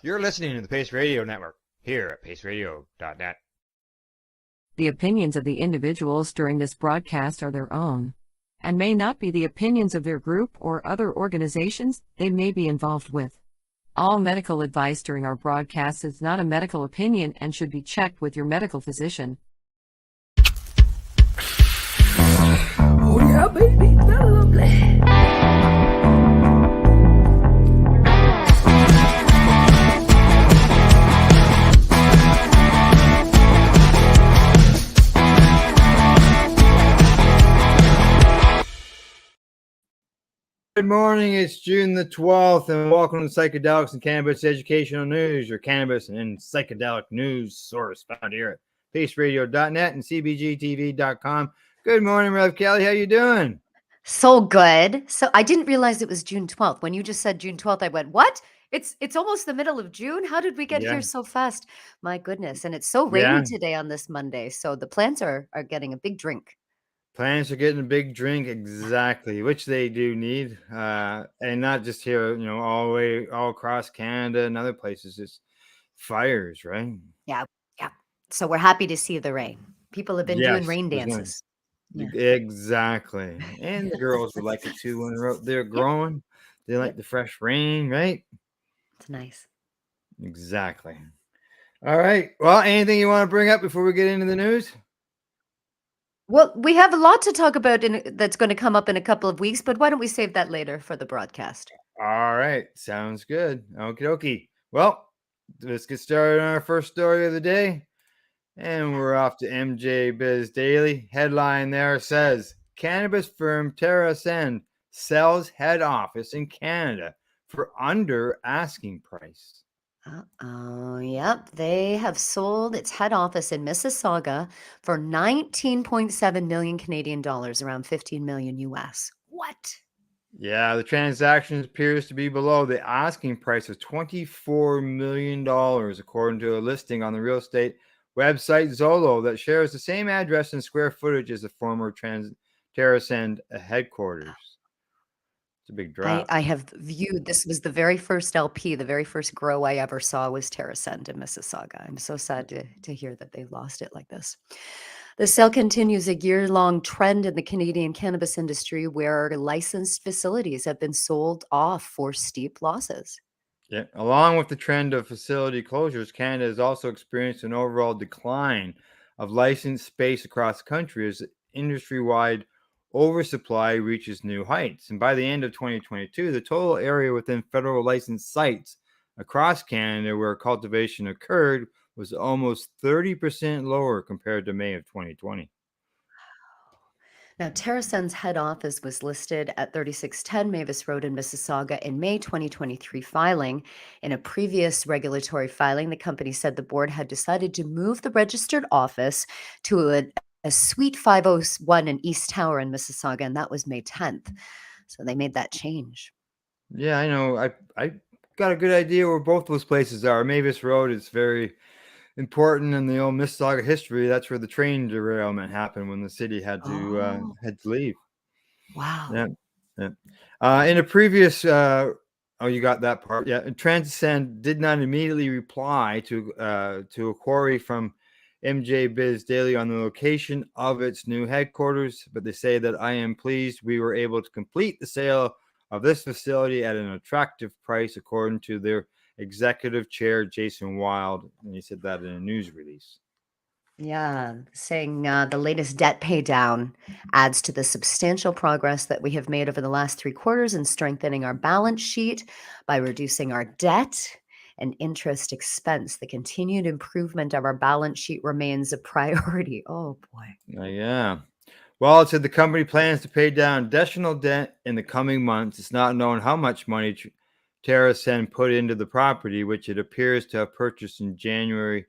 You're listening to the Pace Radio Network here at paceradio.net. The opinions of the individuals during this broadcast are their own and may not be the opinions of their group or other organizations they may be involved with. All medical advice during our broadcast is not a medical opinion and should be checked with your medical physician. Oh yeah, baby, that's lovely. Good morning, it's June the 12th, and welcome to Psychedelics and Cannabis Educational News, your cannabis and psychedelic news source found here at paceradio.net and cbgtv.com. Good morning, Rev Kelly. How you doing? So good. So I didn't realize it was June 12th. When you just said June 12th, I went, what? It's almost the middle of June. How did we get here so fast? My goodness. And it's so rainy today on this Monday. So the plants are getting a big drink. Plants are getting a big drink, exactly, which they do need. And not just here, all across Canada and other places. It's fires, right? Yeah. Yeah. So we're happy to see the rain. People have been doing rain there's no- dances. Yeah. Exactly. And the girls would like it too when they're growing. They like the fresh rain, right? It's nice. Exactly. All right. Well, anything you want to bring up before we get into the news? Well, we have a lot to talk about that's going to come up in a couple of weeks, but why don't we save that later for the broadcast? All right. Sounds good. Okie dokie. Well, let's get started on our first story of the day. And we're off to MJ Biz Daily. Headline there says, cannabis firm TerraSend sells head office in Canada for under asking price. Yep. They have sold its head office in Mississauga for 19.7 million Canadian dollars, around 15 million US. What? Yeah, the transaction appears to be below the asking price of $24 million, according to a listing on the real estate website Zolo that shares the same address and square footage as the former TerraSend headquarters. It's a big drop. I have viewed, this was the very first LP, the very first grow I ever saw was TerraSend in Mississauga. I'm so sad to hear that they've lost it like this. The sale continues a year-long trend in the Canadian cannabis industry where licensed facilities have been sold off for steep losses. Yeah, along with the trend of facility closures, Canada has also experienced an overall decline of licensed space across the country as industry-wide oversupply reaches new heights. And by the end of 2022, the total area within federal licensed sites across Canada where cultivation occurred was almost 30% lower compared to May of 2020. Now, TerraSend's head office was listed at 3610 Mavis Road in Mississauga in May 2023 filing. In a previous regulatory filing, the company said the board had decided to move the registered office to a Suite 501 in East Tower in Mississauga, and that was May 10th. So they made that change. Yeah, I know. I got a good idea where both those places are. Mavis Road is very important in the old Mississauga history. That's where the train derailment happened when the city had to leave. Wow. Yeah. In a previous, you got that part. Yeah, Transcend did not immediately reply to a query from MJ Biz Daily on the location of its new headquarters, but they say that I am pleased we were able to complete the sale of this facility at an attractive price, according to their executive chair, Jason Wild. And he said that in a news release. Yeah, saying the latest debt pay down adds to the substantial progress that we have made over the last 3 quarters in strengthening our balance sheet by reducing our debt and interest expense. The continued improvement of our balance sheet remains a priority. Oh, boy. Yeah. Well, it said the company plans to pay down additional debt in the coming months. It's not known how much money TerraSend put into the property, which it appears to have purchased in January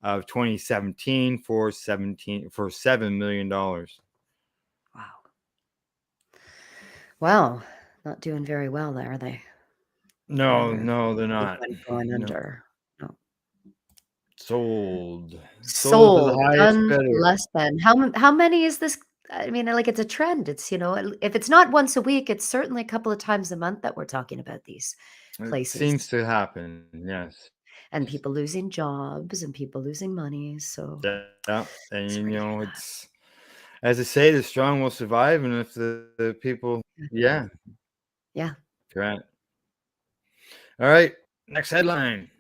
of 2017 for $7 million. Wow. Well, not doing very well there, are they? No, they're not. Going under. No. Sold. To the Sold. highest Done bidder. less than. How many is this I mean, like, it's a trend. It's, if it's not once a week, it's certainly a couple of times a month that we're talking about these It seems places to happen. Yes. and people losing jobs and people losing money. So Yeah. And it's pretty it's as I say, the strong will survive, and if the people, bad. yeah, Yeah. correct. All right, next headline.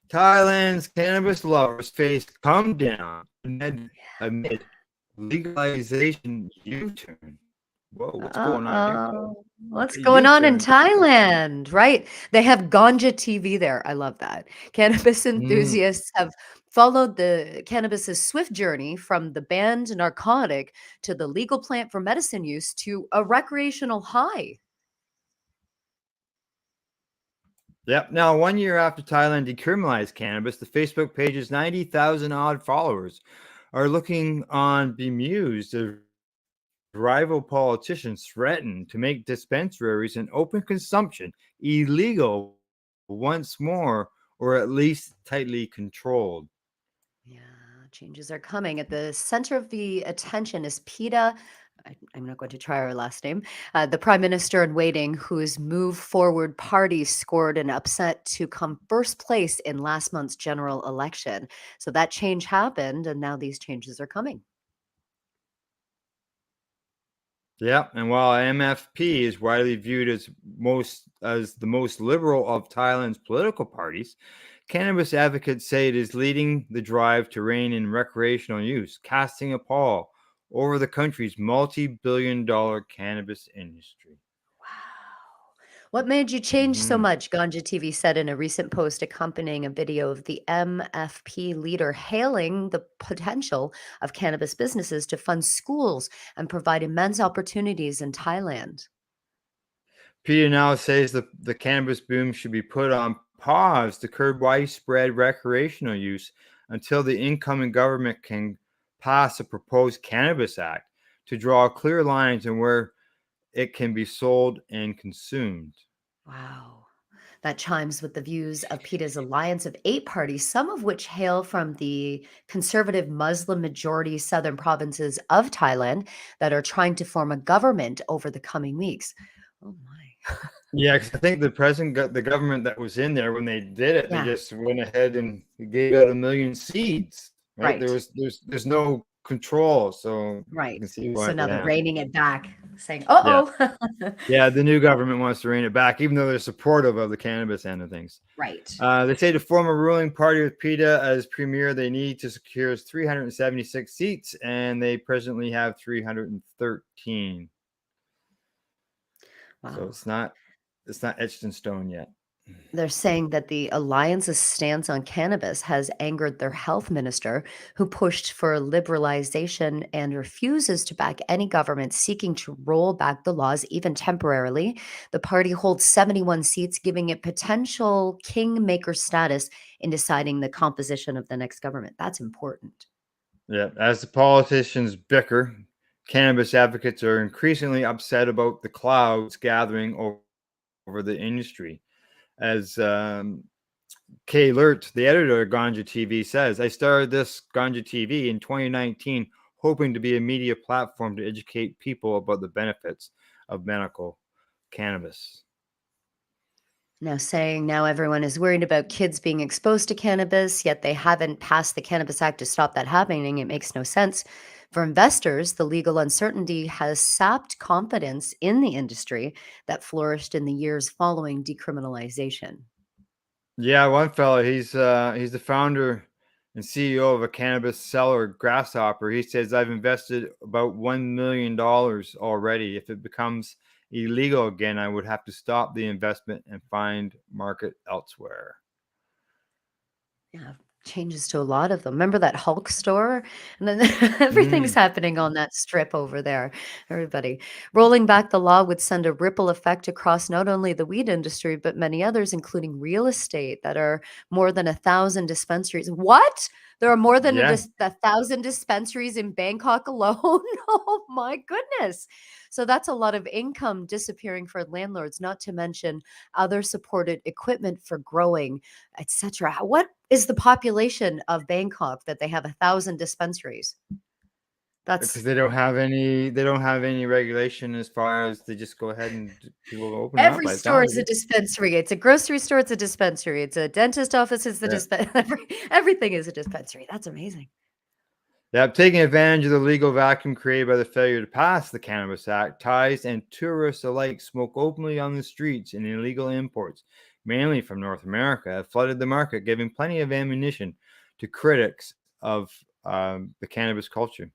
Thailand's cannabis lovers face come down amid legalization U-turn. Whoa, what's going on here? What's A going on in U-turn. Thailand? Right. They have Ganja TV there. I love that. Cannabis Mm, enthusiasts have followed the cannabis's swift journey from the banned narcotic to the legal plant for medicine use to a recreational high. yep. Now, 1 year after Thailand decriminalized cannabis, the Facebook page's 90,000 odd followers are looking on bemused as rival politicians threaten to make dispensaries and open consumption illegal once more, or at least tightly controlled. Yeah, changes are coming. At the center of the attention is PETA. I'm not going to try her last name. The prime minister in waiting, whose Move Forward party scored an upset to come first place in last month's general election. So that change happened, and now these changes are coming. Yeah, and while MFP is widely viewed as the most liberal of Thailand's political parties, cannabis advocates say it is leading the drive to rein in recreational use, casting a pall over the country's multi-billion-dollar cannabis industry. Wow. What made you change so Mhm. much? Ganja TV said in a recent post accompanying a video of the MFP leader hailing the potential of cannabis businesses to fund schools and provide immense opportunities in Thailand. PETA now says the cannabis boom should be put on pause to curb widespread recreational use until the incoming government can pass a proposed cannabis act to draw clear lines on where it can be sold and consumed. Wow. That chimes with the views of PETA's alliance of 8 parties, some of which hail from the conservative Muslim majority southern provinces of Thailand that are trying to form a government over the coming weeks. Oh my. Yeah, because I think the government that was in there when they did it, they Yeah, just went ahead and gave out 1 million seeds. Right? right. There's no control, so you Right. can see So why. now they're Yeah, reining it back, saying, yeah. "Uh-oh." Yeah, the new government wants to rein it back, even though they're supportive of the cannabis end of things. Right. They say to form a ruling party with PETA as premier, they need to secure 376 seats, and they presently have 313. So Wow. it's not etched in stone yet. They're saying that the alliance's stance on cannabis has angered their health minister, who pushed for liberalization and refuses to back any government seeking to roll back the laws, even temporarily. The party holds 71 seats, giving it potential kingmaker status in deciding the composition of the next government. That's important. Yeah, as the politicians bicker, cannabis advocates are increasingly upset about the clouds gathering over the industry. As Kay Lert, the editor of Ganja TV, says, I started this Ganja TV in 2019, hoping to be a media platform to educate people about the benefits of medical cannabis. Now, saying now everyone is worried about kids being exposed to cannabis, yet they haven't passed the Cannabis Act to stop that happening. It makes no sense. For investors, the legal uncertainty has sapped confidence in the industry that flourished in the years following decriminalization. Yeah, one fellow, he's the founder and CEO of a cannabis seller, Grasshopper. He says, I've invested about $1 million already. If it becomes illegal again, I would have to stop the investment and find market elsewhere. Yeah, changes to a lot of them. Remember that Hulk store? And then everything's Mm, happening on that strip over there. Everybody. Rolling back the law would send a ripple effect across not only the weed industry, but many others, including real estate, that are more than 1,000 dispensaries. What? There are more than Yeah, 1,000 dispensaries in Bangkok alone. Oh my goodness. So that's a lot of income disappearing for landlords, not to mention other supported equipment for growing, etc. What is the population of Bangkok that they have 1,000 dispensaries? because That's they don't have any regulation as far as they just go ahead and people open up. every By the store sound of is a it. dispensary. It's a grocery store, it's a dispensary. It's a dentist office, it's the Yeah. everything is a dispensary. That's amazing. Yeah, taking advantage of the legal vacuum created by the failure to pass the Cannabis Act, ties and tourists alike smoke openly on the streets, and illegal imports, mainly from North America, have flooded the market, giving plenty of ammunition to critics of the cannabis culture.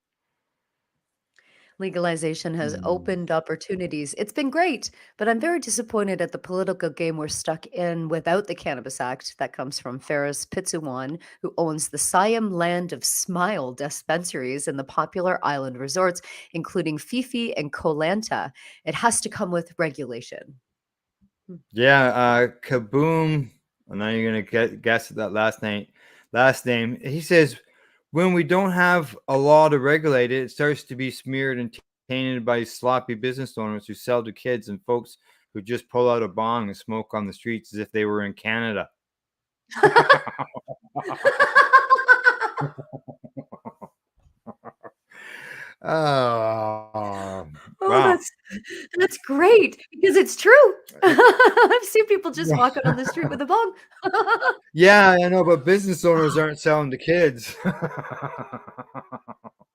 Legalization has Mm. opened opportunities. It's been great, but I'm very disappointed at the political game we're stuck in without the Cannabis Act. That comes from Ferris Pitsuwan, who owns the Siam Land of Smile dispensaries in the popular island resorts, including Fifi and Koh Lanta. It has to come with regulation. Hmm. Yeah, Kaboom. And now you're gonna guess that last name. Last name. He says, when we don't have a law to regulate it, it starts to be smeared and tainted by sloppy business owners who sell to kids and folks who just pull out a bong and smoke on the streets as if they were in Canada. Oh, Oh, wow. that's great because it's true. I've seen people just walking on the street with a bong. Yeah, I know, but business owners aren't selling to kids.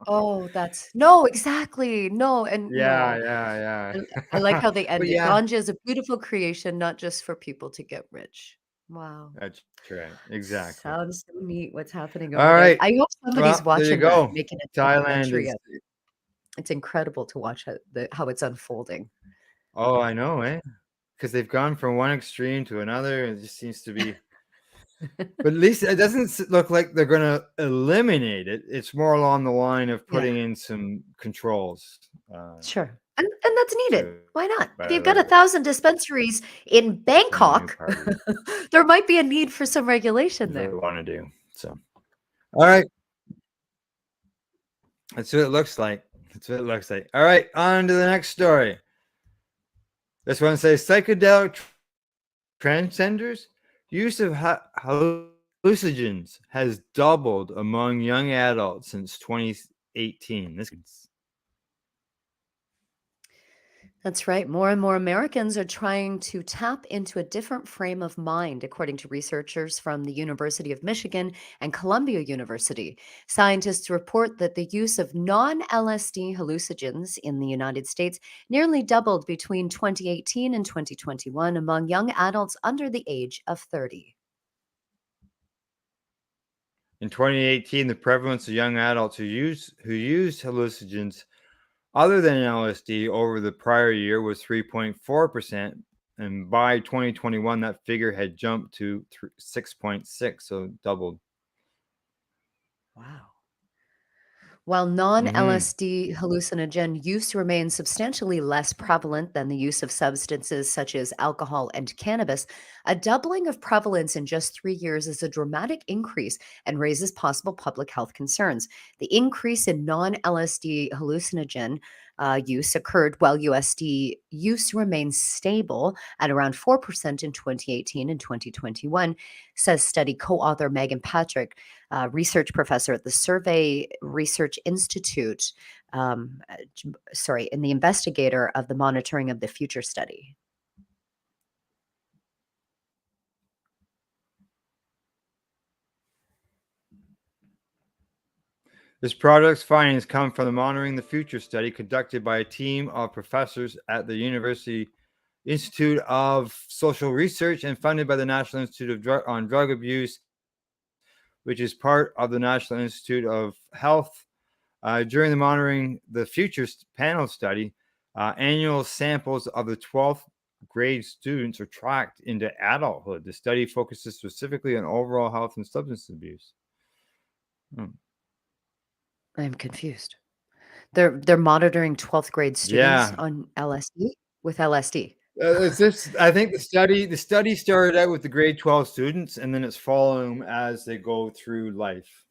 Oh, that's no, exactly. No, and Yeah, no. yeah, I like yeah. how they But end it. yeah, Ganja is a beautiful creation, not just for people to get rich. Wow. that's right. Exactly. Sounds so neat what's happening All over there. right. I hope somebody's Well, there you watching that, go. making a Thailand documentary is. of it. It's incredible to watch how it's unfolding. Oh, I know, eh? Because they've gone from one extreme to another. It just seems to be. But at least it doesn't look like they're going to eliminate it. It's more along the line of Yeah, putting in some controls sure. And that's needed. to Why not? If by you've got the 1,000 dispensaries in by the new Bangkok, party. there might be a need for some regulation Is what there. we want to do. So, all right. That's what it looks like. That's what it looks like. All right. On to the next story. This one says psychedelic transcenders use of hallucinogens has doubled among young adults since 2018. This That's right. More and more Americans are trying to tap into a different frame of mind, according to researchers from the University of Michigan and Columbia University. Scientists report that the use of non LSD hallucinogens in the United States nearly doubled between 2018 and 2021 among young adults under the age of 30. in 2018, the prevalence of young adults who used hallucinogens other than LSD over the prior year was 3.4%, and by 2021, that figure had jumped to 6.6, so doubled. Wow. While non Hmm. LSD hallucinogen use remains substantially less prevalent than the use of substances such as alcohol and cannabis, a doubling of prevalence in just 3 years is a dramatic increase and raises possible public health concerns. The increase in non LSD hallucinogen use occurred while USD use remains stable at around 4% in 2018 and 2021, says study co author Megan Patrick, research professor at the Survey Research Institute, and the investigator of the Monitoring of the Future study. This project's findings come from the Monitoring the Future study conducted by a team of professors at the University Institute of Social Research and funded by the National Institute on Drug Abuse, which is part of the National Institute of Health. During the Monitoring the Future panel study, annual samples of the 12th grade students are tracked into adulthood. The study focuses specifically on overall health and substance abuse. Hmm. I'm confused. They're monitoring 12th grade students Yeah, on LSD with LSD. it's this. I think the study started out with the grade 12 students, and then it's following them as they go through life.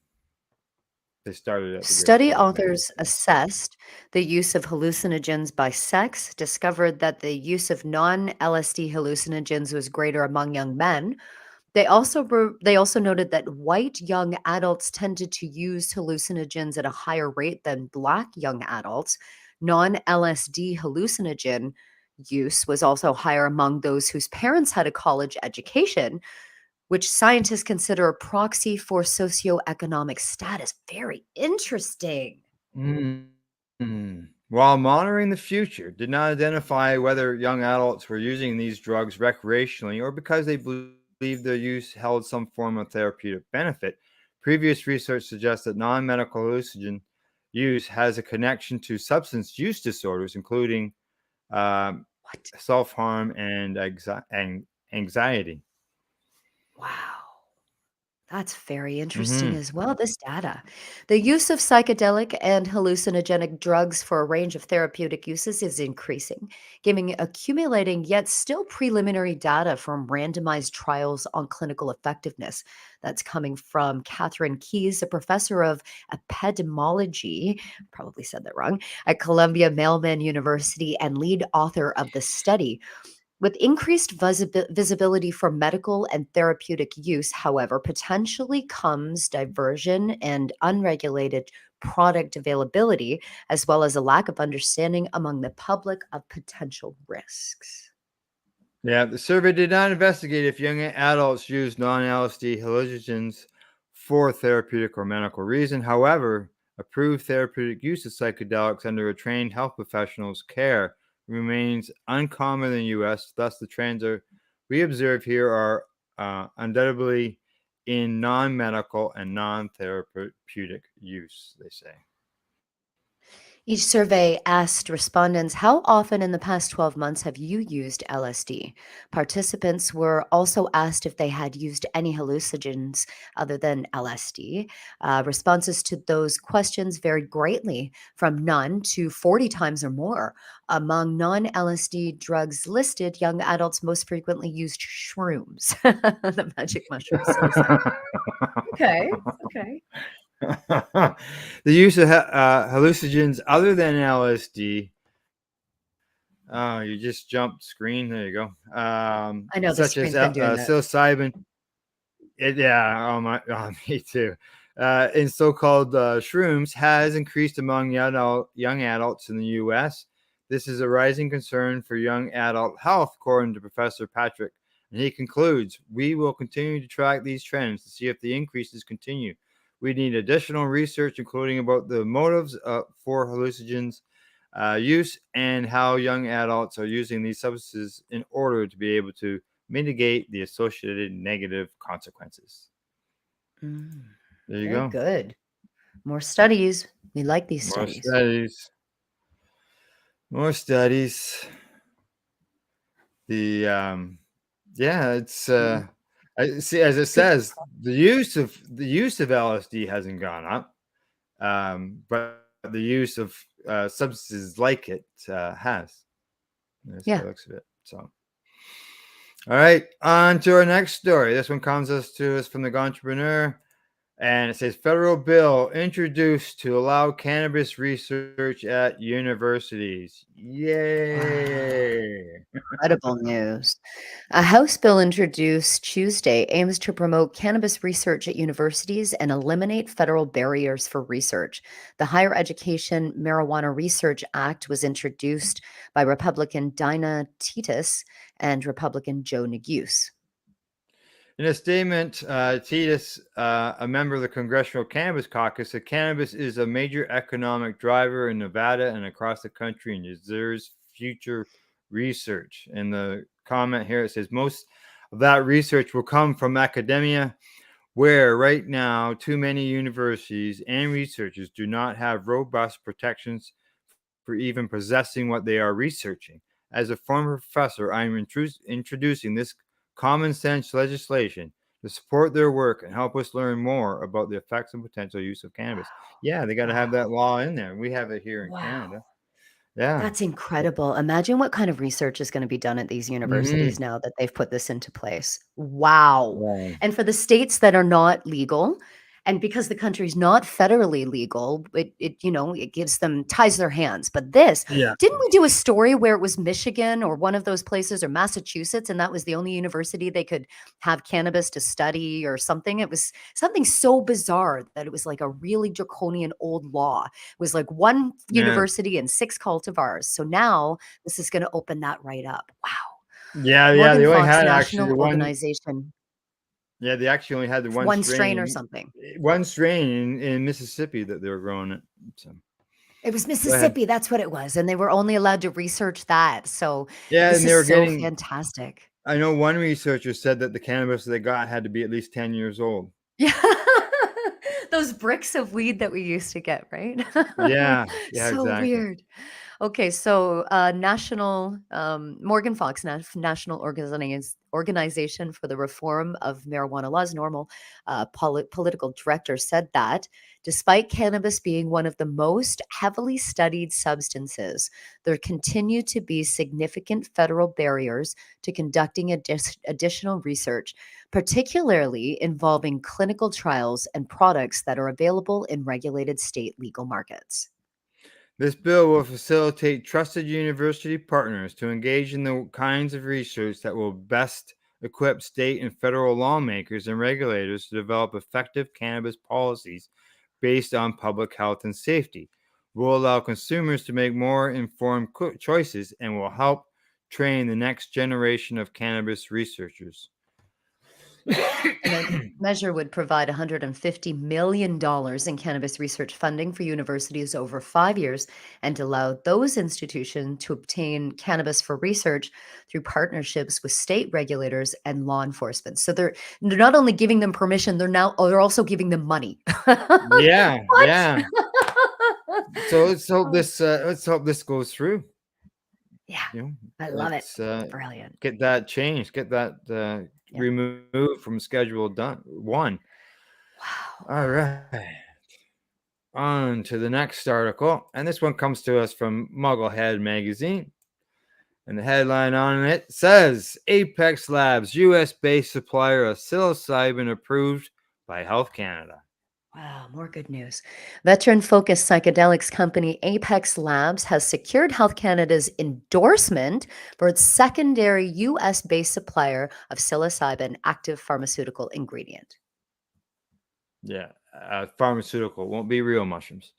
they started at the grade Study 12 max. authors assessed the use of hallucinogens by sex, discovered that the use of non LSD hallucinogens was greater among young men. They also noted that white young adults tended to use hallucinogens at a higher rate than black young adults. Non-LSD hallucinogen use was also higher among those whose parents had a college education, which scientists consider a proxy for socioeconomic status. Very interesting. While monitoring the future, did not identify whether young adults were using these drugs recreationally or because they believed their use held some form of therapeutic benefit. Previous research suggests that non-medical hallucinogen use has a connection to substance use disorders, including um, What? self-harm and anxiety. Wow. That's very interesting Hmm. as well, this data. The use of psychedelic and hallucinogenic drugs for a range of therapeutic uses is increasing, giving accumulating yet still preliminary data from randomized trials on clinical effectiveness. That's coming from Catherine Keyes, a professor of epidemiology, probably said that wrong, at Columbia Mailman University and lead author of the study. With increased visibility for medical and therapeutic use, however, potentially comes diversion and unregulated product availability, as well as a lack of understanding among the public of potential risks. Yeah, the survey did not investigate if young adults use non-LSD hallucinogens for therapeutic or medical reason. However, approved therapeutic use of psychedelics under a trained health professional's care remains uncommon in the U.S. Thus, the trends we observe here are undoubtedly in non-medical and non-therapeutic use. They say. Each survey asked respondents, how often in the past 12 months have you used LSD? Participants were also asked if they had used any hallucinogens other than LSD. Responses to those questions varied greatly, from none to 40 times or more. Among non LSD drugs listed, young adults most frequently used shrooms, the magic mushroom, psilocybin. Okay, okay. The use of hallucinogens other than LSD. Oh, you just jumped screen. There you go. I know the Such as screen's been doing that. psilocybin. Yeah. Oh my. Oh, me too. In so-called shrooms has increased among young adults in the U.S. This is a rising concern for young adult health, according to Professor Patrick. And he concludes, we will continue to track these trends to see if the increases continue. We need additional research, including about the motives for hallucinogens use and how young adults are using these substances in order to be able to mitigate the associated negative consequences. Mm, There you very go. good. More studies. We like these More studies. studies. More studies. The yeah, it's Mm, I see as it Good. says, the use of LSD hasn't gone up. But the use of substances like it has. That's by Yeah. the looks of it. So all right, on to our next story. This one comes to us from the Entrepreneur. And it says federal bill introduced to allow cannabis research at universities. Wow. Yay! Incredible news. A House bill introduced Tuesday aims to promote cannabis research at universities and eliminate federal barriers for research. The Higher Education Marijuana Research Act was introduced by Republican Dinah Titus and Republican Joe Neguse. In a statement, Titus, a member of the Congressional Cannabis Caucus, said cannabis is a major economic driver in Nevada and across the country and deserves future research. In the comment here, it says most of that research will come from academia, where right now too many universities and researchers do not have robust protections for even possessing what they are researching. As a former professor, I am introducing this common sense legislation to support their work and help us learn more about the effects and potential use of cannabis. Yeah, they got to have Wow. that law in there. We have it here in Wow. Canada. Yeah. That's incredible. Imagine what kind of research is going to be done at these Hmm. universities now that they've put this into place. Wow. Wow. And for the states that are not legal, And because the country's not federally legal, it gives them, ties their hands. But this, Yeah. didn't we do a story where it was Michigan or one of those places, or Massachusetts, and that was the only university they could have cannabis to study or something? It was something so bizarre that it was like a really draconian old law. It was like one Yeah. university and 6 cultivars. So now this is going to open that right up. Wow. Yeah. Morgan They only Fox had actually National the one. Organization, Yeah, they actually only had the one one strain or strain, something. in Mississippi that they were growing it. So It was go ahead. Mississippi, that's what it was, and they were only allowed to research that, so Yeah, this and they is were so getting. fantastic. I know one researcher said that the cannabis they got had to be at least 10 years old. Yeah. Those bricks of weed that we used to get, right? Yeah, yeah, So exactly. weird. Okay, so national Morgan Fox National Organization for the Reform of Marijuana Laws, normal political director, said that despite cannabis being one of the most heavily studied substances, there continue to be significant federal barriers to conducting additional research, particularly involving clinical trials and products that are available in regulated state legal markets. This bill will facilitate trusted university partners to engage in the kinds of research that will best equip state and federal lawmakers and regulators to develop effective cannabis policies based on public health and safety, will allow consumers to make more informed choices, and will help train the next generation of cannabis researchers. And the measure would provide $150 million in cannabis research funding for universities over 5 years and allow those institutions to obtain cannabis for research through partnerships with state regulators and law enforcement. So they're not only giving them permission, they're also giving them money. Yeah, What? yeah. So Oh, let's hope this goes through. yeah, You know, I love it. let's Brilliant. get that changed, get that Yeah. removed from Schedule 1. Wow. All right, on to the next article, and this one comes to us from Mugglehead Magazine, and the headline on it says Apex Labs, U.S.-based supplier of psilocybin approved by Health Canada. Wow, more good news. Veteran focused psychedelics company Apex Labs has secured Health Canada's endorsement for its secondary US based supplier of psilocybin active pharmaceutical ingredient. Yeah, pharmaceutical, won't be real mushrooms.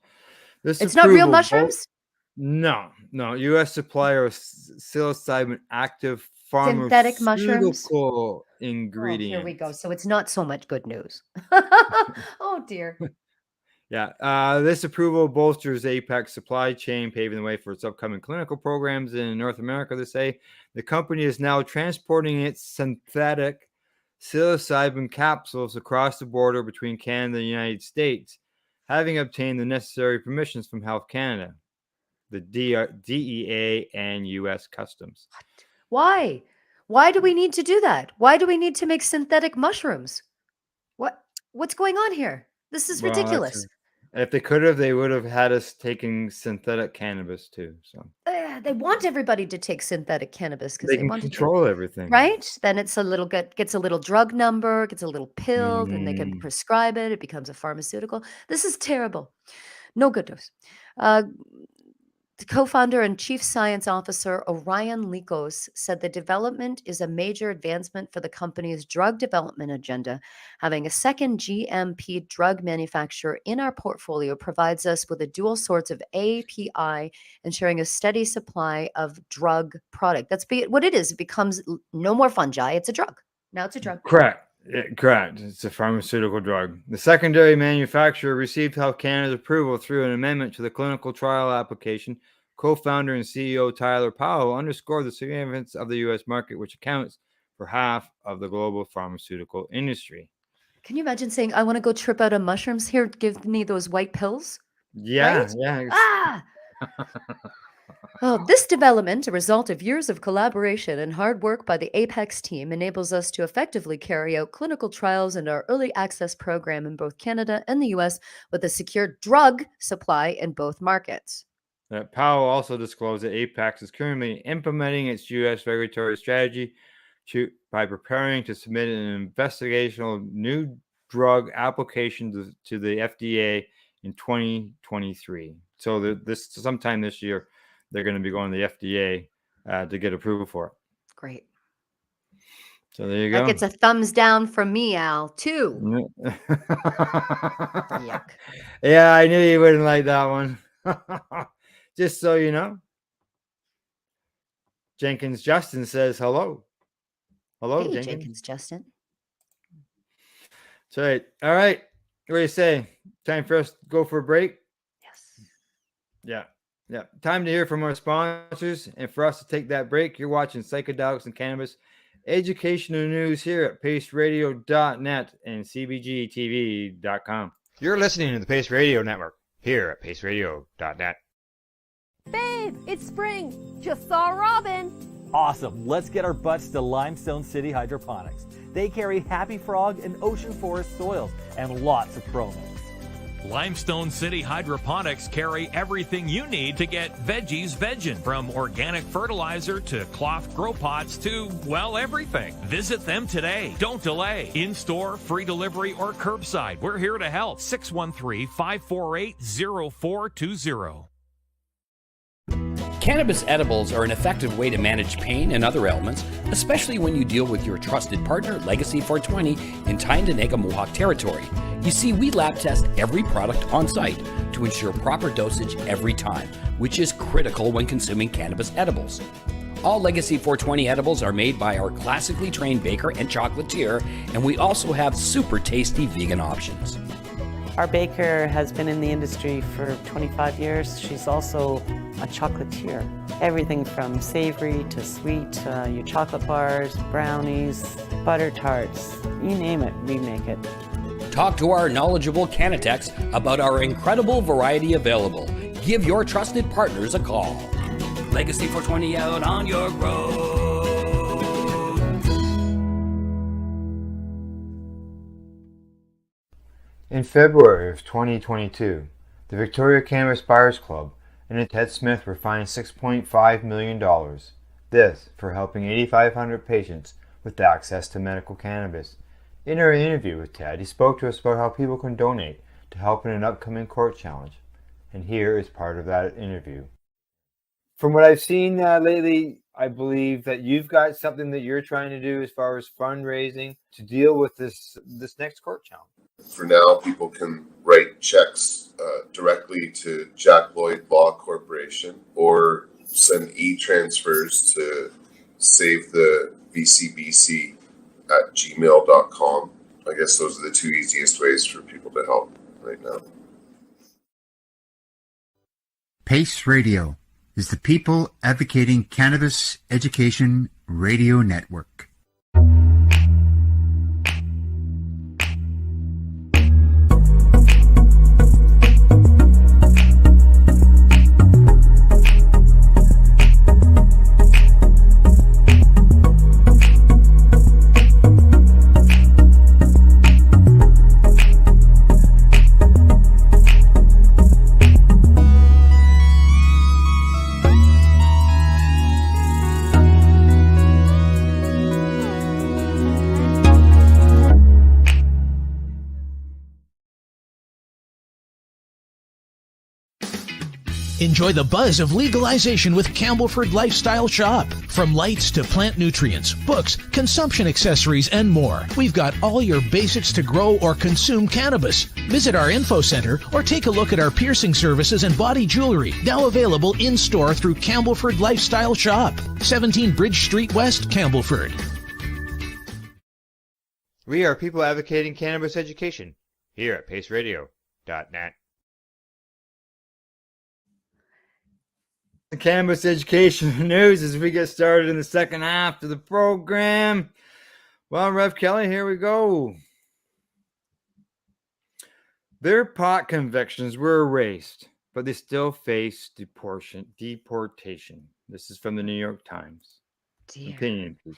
This It's not real approval mushrooms? No, U.S. supplier of psilocybin active Synthetic mushrooms? pharmaceutical Oh, here we go. ingredients. So it's not so much good news. Oh, dear. Yeah, this approval bolsters Apex supply chain, paving the way for its upcoming clinical programs in North America. They say the company is now transporting its synthetic psilocybin capsules across the border between Canada and the United States, having obtained the necessary permissions from Health Canada, the DEA, and U.S. Customs. Why? Why do we need to do that? Why do we need to make synthetic mushrooms? What what's going on here? This is Well, ridiculous. if they could have, they would have had us taking synthetic cannabis too. So They want everybody to take synthetic cannabis because they they can want to take, control everything. right? Then it's a little gets a little drug number, gets a little pill, then they can Mm. prescribe it. It becomes a pharmaceutical. This is terrible. No good news. Uh, the co-founder and chief science officer Orion Likos said the development is a major advancement for the company's drug development agenda. Having a second GMP drug manufacturer in our portfolio provides us with a dual source of API, ensuring a steady supply of drug product. What it is. It becomes no more fungi. It's a drug. Now it's a drug. Correct. Correct. It's a pharmaceutical drug. The secondary manufacturer received Health Canada's approval through an amendment to the clinical trial application. Co-founder and CEO Tyler Powell underscored the significance of the U.S. market, which accounts for half of the global pharmaceutical industry. Can you imagine saying, "I want to go trip out on mushrooms here? Give me those white pills." Yeah, Right? yeah. Ah! Oh, this development, a result of years of collaboration and hard work by the Apex team, enables us to effectively carry out clinical trials in our early access program in both Canada and the US with a secure drug supply in both markets. Powell also disclosed that Apex is currently implementing its U.S. regulatory strategy by preparing to submit an investigational new drug application to the FDA in 2023. So this sometime this year, they're going to be going to the FDA to get approval for it. Great. So there you That go. gets a thumbs down from me, Al, too. Yuck. Yeah, I knew you wouldn't like that one. Just so you know. Jenkins Justin says hello. Hello, Hey, Jenkins. Jenkins Justin. That's right. All right. What do you say? Time for us to go for a break? Yes. Yeah. Yeah. Time to hear from our sponsors. And for us to take that break, you're watching Psychedelics and Cannabis educational news here at paceradio.net and cbgtv.com. You're listening to the Pace Radio Network here at paceradio.net. Babe, it's spring. Just saw Robin. Awesome. Let's get our butts to Limestone City Hydroponics. They carry Happy Frog and Ocean Forest soils and lots of promos. Limestone City Hydroponics carry everything you need to get veggies veggin', from organic fertilizer to cloth grow pots to, well, everything. Visit them today. Don't delay. In-store, free delivery, or curbside. We're here to help. 613-548-0420. Cannabis edibles are an effective way to manage pain and other ailments, especially when you deal with your trusted partner, Legacy 420, in Tyendinaga Mohawk territory. You see, we lab test every product on site to ensure proper dosage every time, which is critical when consuming cannabis edibles. All Legacy 420 edibles are made by our classically trained baker and chocolatier, and we also have super tasty vegan options. Our baker has been in the industry for 25 years. She's also a chocolatier. Everything from savory to sweet, your chocolate bars, brownies, butter tarts, you name it, we make it. Talk to our knowledgeable Cannatex about our incredible variety available. Give your trusted partners a call. Legacy 420 out on your road. In February of 2022, the Victoria Cannabis Buyers Club and Ted Smith were fined $6.5 million. This for helping 8,500 patients with access to medical cannabis. In our interview with Ted, he spoke to us about how people can donate to help in an upcoming court challenge. And here is part of that interview. From what I've seen lately, I believe that you've got something that you're trying to do as far as fundraising to deal with this next court challenge. For now, people can write checks directly to Jack Lloyd Law Corporation or send e-transfers to save the VCBC at gmail.com. I guess those are the two easiest ways for people to help right now. PACE Radio is the People Advocating Cannabis Education Radio Network. Enjoy the buzz of legalization with Campbellford Lifestyle Shop. From lights to plant nutrients, books, consumption accessories, and more, we've got all your basics to grow or consume cannabis. Visit our info center or take a look at our piercing services and body jewelry, now available in-store through Campbellford Lifestyle Shop, 17 Bridge Street West, Campbellford. We are People Advocating Cannabis Education here at paceradio.net. The cannabis education news as we get started in the second half of the program. Well, Rev Kelly, here we go. Their pot convictions were erased, but they still face deportation. This is from the New York Times. Dear. Opinion, please.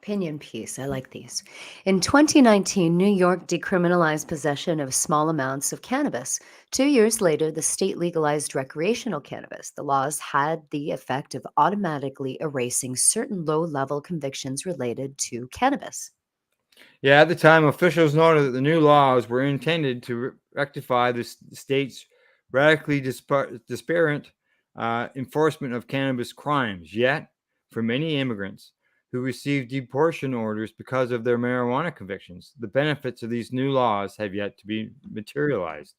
Opinion piece. I like these. In 2019, New York decriminalized possession of small amounts of cannabis. 2 years later, the state legalized recreational cannabis. The laws had the effect of automatically erasing certain low-level convictions related to cannabis. Yeah, at the time, officials noted that the new laws were intended to rectify the state's radically disparate enforcement of cannabis crimes. Yet, for many immigrants who received deportation orders because of their marijuana convictions, the benefits of these new laws have yet to be materialized.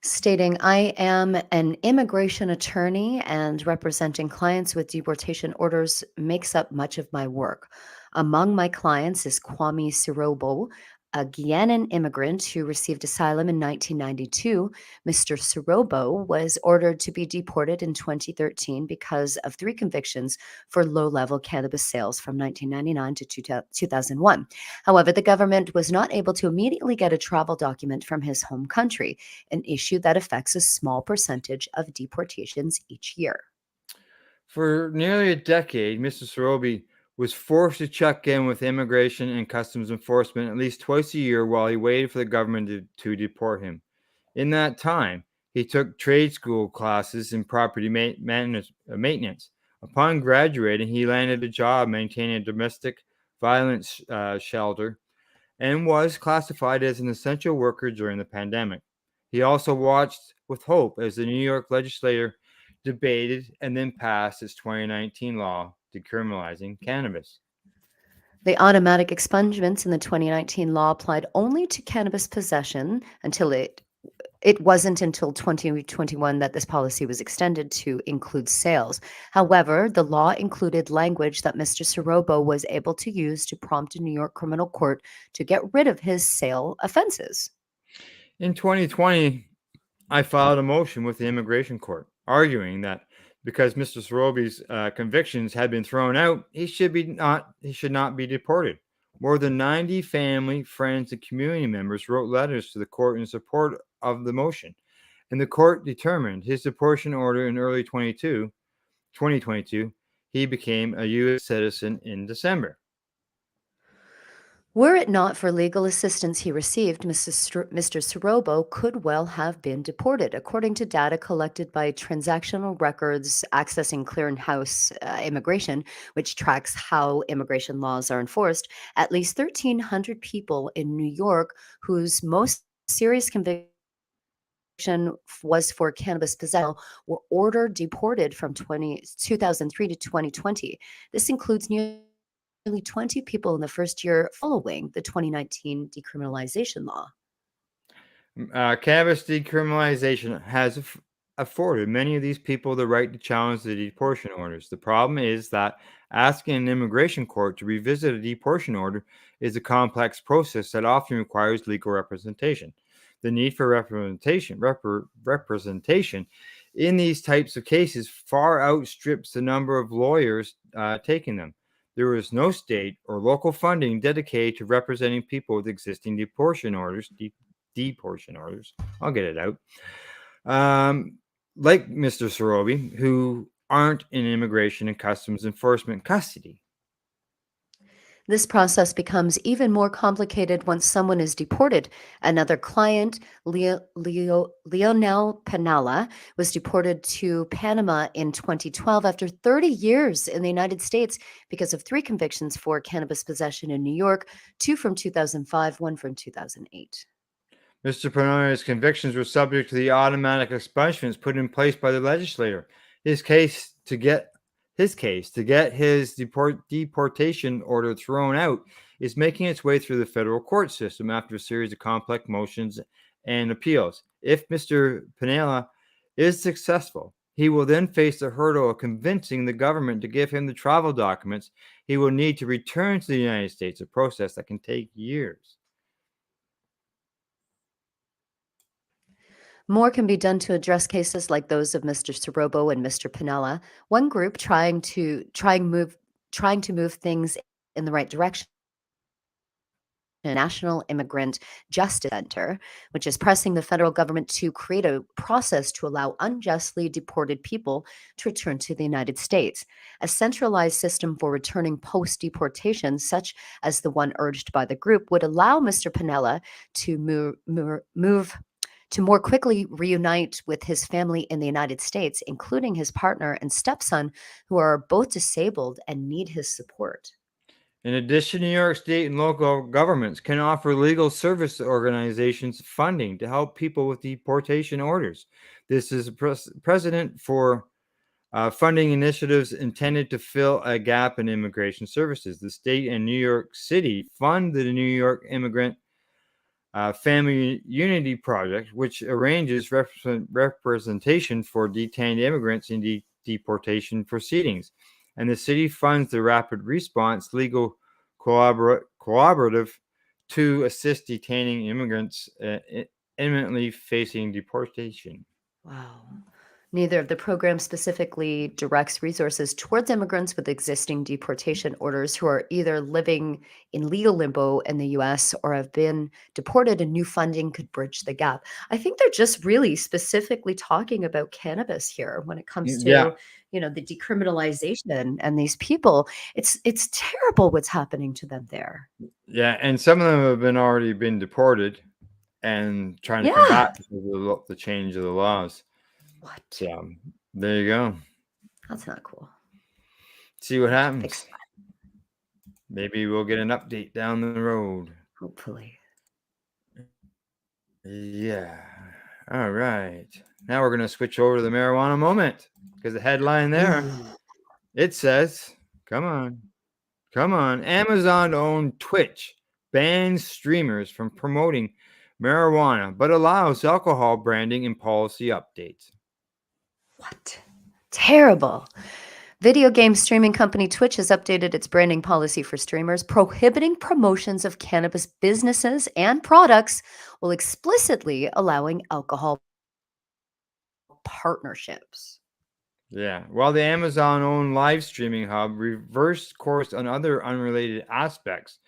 Stating, I am an immigration attorney and representing clients with deportation orders makes up much of my work. Among my clients is Kwame Sirobo, a Guianan immigrant who received asylum in 1992. Mr. Sirobo was ordered to be deported in 2013 because of three convictions for low level cannabis sales from 1999 to 2001. However, the government was not able to immediately get a travel document from his home country, an issue that affects a small percentage of deportations each year. For nearly a decade, Mr. Sorobi was forced to check in with Immigration and Customs Enforcement at least twice a year while he waited for the government to deport him. In that time, he took trade school classes in property maintenance. Upon graduating, he landed a job maintaining a domestic violence shelter and was classified as an essential worker during the pandemic. He also watched with hope as the New York legislature debated and then passed its 2019 law decriminalizing cannabis. The automatic expungements in the 2019 law applied only to cannabis possession until it wasn't until 2021 that this policy was extended to include sales. However, the law included language that Mr. Sirobo was able to use to prompt a New York criminal court to get rid of his sale offenses. In 2020, I filed a motion with the immigration court arguing that because Mr. Sorobi's convictions had been thrown out, he should not be deported. More than 90 family, friends, and community members wrote letters to the court in support of the motion, and the court determined his deportation order in early 2022. He became a U.S. citizen in December. Were it not for legal assistance he received, Mr. Sirobo could well have been deported. According to data collected by Transactional Records Accessing Clearinghouse Immigration, which tracks how immigration laws are enforced, at least 1,300 people in New York whose most serious conviction was for cannabis possession were ordered deported from 2003 to 2020. This includes nearly 20 people in the first year following the 2019 decriminalization law. Cannabis decriminalization has afforded many of these people the right to challenge the deportation orders. The problem is that asking an immigration court to revisit a deportation order is a complex process that often requires legal representation. The need for representation in these types of cases far outstrips the number of lawyers taking them. There is no state or local funding dedicated to representing people with existing deportation orders. I'll get it out. Like Mr. Sorobi, who aren't in Immigration and Customs Enforcement custody. This process becomes even more complicated once someone is deported. Another client, Lionel Penala, was deported to Panama in 2012 after 30 years in the United States because of three convictions for cannabis possession in New York, two from 2005, one from 2008. Mr. Penala's convictions were subject to the automatic expungements put in place by the legislature. His case to get his deportation order thrown out is making its way through the federal court system after a series of complex motions and appeals. If Mr. Penala is successful, he will then face the hurdle of convincing the government to give him the travel documents he will need to return to the United States, a process that can take years. More can be done to address cases like those of Mr. Sirobo and Mr. Penala. One group trying to move things in the right direction, National Immigrant Justice Center, which is pressing the federal government to create a process to allow unjustly deported people to return to the United States. A centralized system for returning post-deportation, such as the one urged by the group, would allow Mr. Penala to to more quickly reunite with his family in the United States, including his partner and stepson, who are both disabled and need his support. In addition, New York state and local governments can offer legal service organizations funding to help people with deportation orders. This is a precedent for funding initiatives intended to fill a gap in immigration services. The state and New York City fund the New York Immigrant Family Unity Project, which arranges representation for detained immigrants in deportation proceedings. And the city funds the Rapid Response Legal Collaborative to assist detaining immigrants imminently facing deportation. Wow. Neither of the programs specifically directs resources towards immigrants with existing deportation orders who are either living in legal limbo in the US or have been deported, and new funding could bridge the gap. I think they're just really specifically talking about cannabis here when it comes Yeah, to, the decriminalization and these people. It's terrible what's happening to them there. yeah, and some of them have already been deported and trying to come back Yeah. because of the change of the laws. What? So there you go. That's not cool. See what happens. Fix that, Maybe we'll get an update down the road. hopefully. Yeah. All right. Now we're going to switch over to the marijuana moment because the headline there, it says, come on. Amazon-owned Twitch bans streamers from promoting marijuana, but allows alcohol branding and policy updates. What? Terrible. Video game streaming company Twitch has updated its branding policy for streamers, prohibiting promotions of cannabis businesses and products while explicitly allowing alcohol partnerships. Yeah. While the Amazon-owned live streaming hub reversed course on other unrelated aspects